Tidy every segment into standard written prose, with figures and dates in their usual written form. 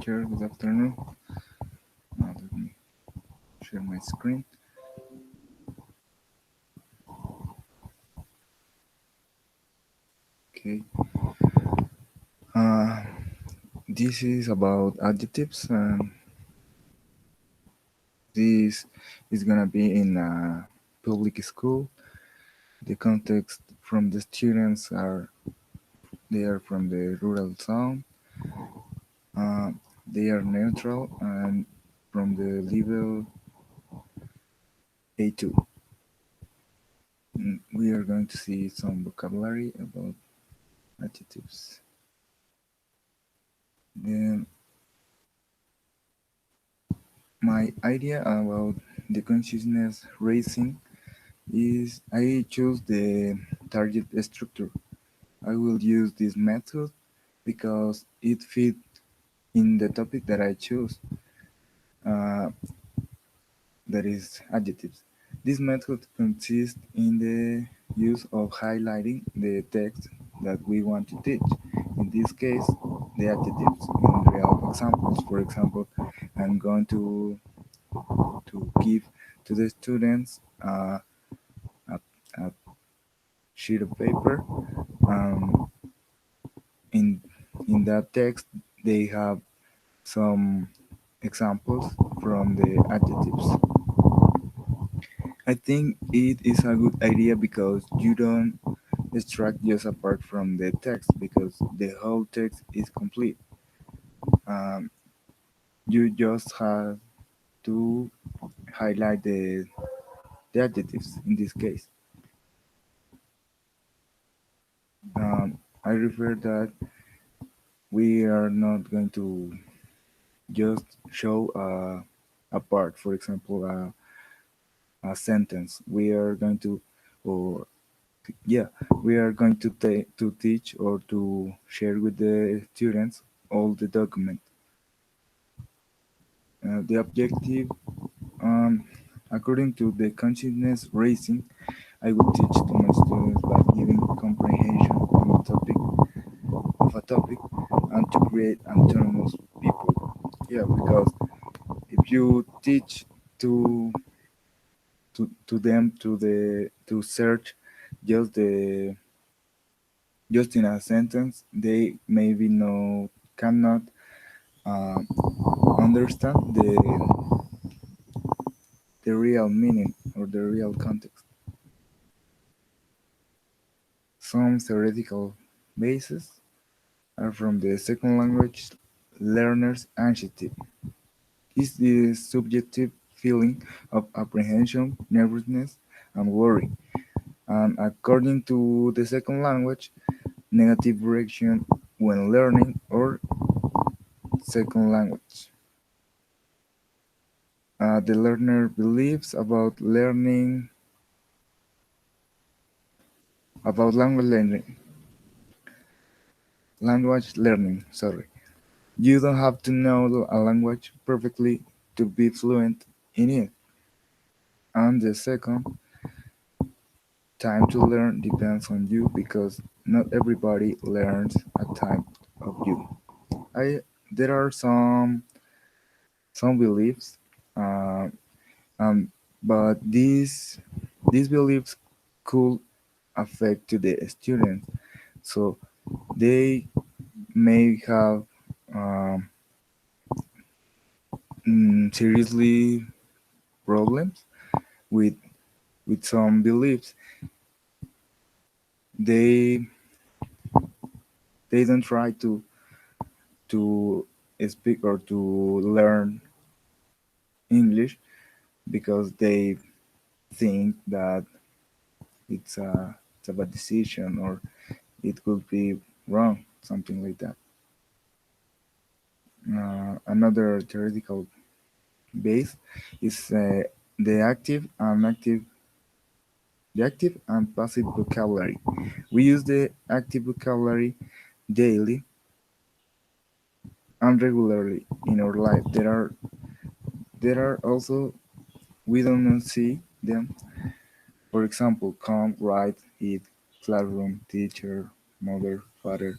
teacher. Good afternoon. Now let me share my screen. Okay. Uh, this is about adjectives, and this is gonna be in a public school. The context from the students are they are from the rural zone. Uh, they are neutral and from the level A2. We are going to see some vocabulary about adjectives. Then my idea about the consciousness raising is I choose the target structure. I will use this method because it fits in the topic that I choose, uh, that is adjectives. This method consists in the use of highlighting the text that we want to teach. In this case, the adjectives in real examples. For example, I'm going to give to the students a, a sheet of paper. Um, in in that text, they have some examples from the adjectives. I think it is a good idea because you don't extract just a part from the text because the whole text is complete. Um, you just have to highlight the adjectives in this case. I refer that we are not going to just show a part, for example, a sentence. We are going to, or yeah, we are going to teach or to share with the students all the document. The objective, um, according to the consciousness raising, I would teach to my students by giving comprehension of a topic and to create autonomous people. Yeah, because if you teach to to them to search just the just in a sentence, they maybe no cannot um, understand the real meaning or the real context. Some theoretical bases are from the second language learner's anxiety. Is the subjective feeling of apprehension, nervousness, and worry. And according to the second language, negative reaction when learning or second language. The learner believes about language learning. Sorry, you don't have to know a language perfectly to be fluent in it. And the second, time to learn depends on you because not everybody learns at time of you. I There are some beliefs, uh, um, but these beliefs could affect to the student, so they may have um, seriously problems with some beliefs. They they don't try to speak or to learn English because they think that it's a bad decision or it could be wrong, something like that. Another theoretical base is the active and passive vocabulary. We use the active vocabulary daily and regularly in our life. There are also we don't not see them. For example, come, write, eat, classroom, teacher, mother, father.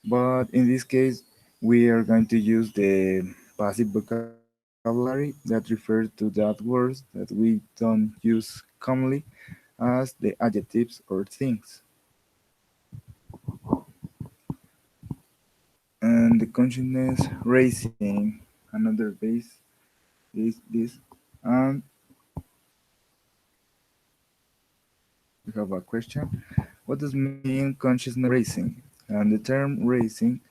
But in this case, we are going to use the passive vocabulary that refers to that words that we don't use commonly as the adjectives or things. And the consciousness raising another base is this. And we have a question. What does mean consciousness raising? And the term raising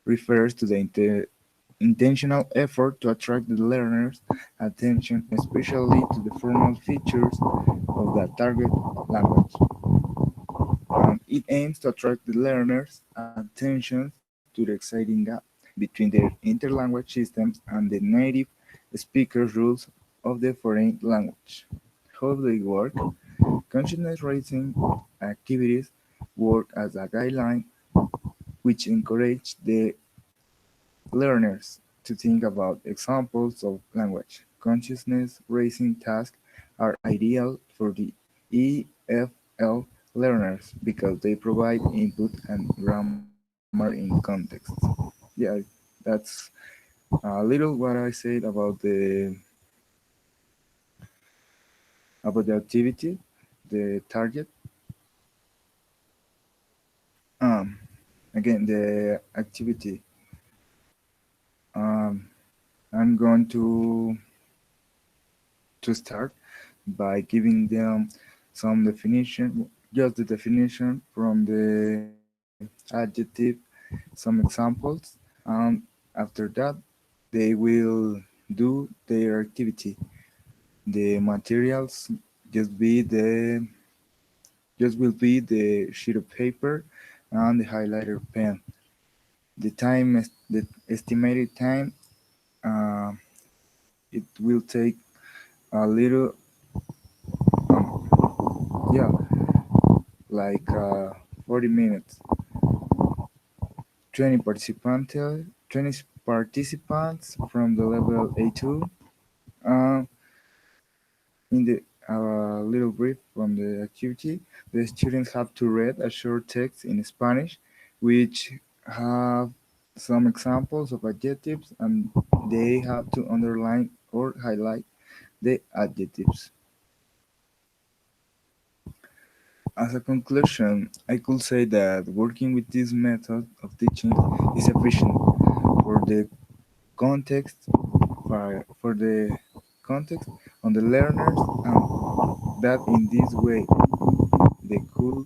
refers to the intentional effort to attract the learner's attention, especially to the formal features of the target language. It aims to attract the learner's attention to the exciting gap between their interlanguage systems and the native speaker's rules of the foreign language. How do they work? Consciousness raising activities work as a guideline which encourage the learners to think about examples of language. Consciousness raising tasks are ideal for the EFL learners because they provide input and grammar in context. Yeah, that's a little what I said about the activity, the target. Um, Again, the activity. Um, I'm going to start by giving them some definition, just the definition from the adjective, some examples, and after that, they will do their activity. The materials just be the just will be the sheet of paper and the highlighter pen. The time, the estimated time, uh, it will take a little, yeah, like 40 minutes. 20 participants, 20 participants from the level A2. Uh, in the little brief from the activity, the students have to read a short text in Spanish, which have some examples of adjectives, and they have to underline or highlight the adjectives. As a conclusion, I could say that working with this method of teaching is efficient for the context for the context on the learners, and that in this way they could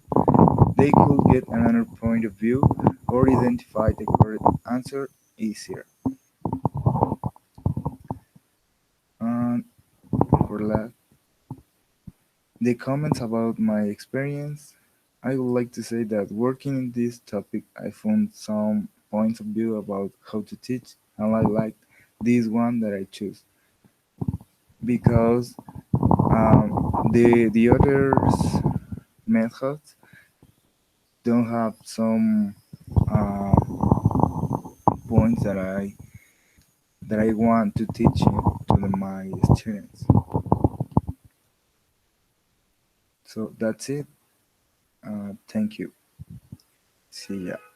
they could get another point of view or identify the correct answer easier. And for the comments about my experience, I would like to say that working in this topic, I found some points of view about how to teach, and I like this one that I choose because the others methods don't have some uh, points that I want to teach to my students. So that's it. Thank you. See ya.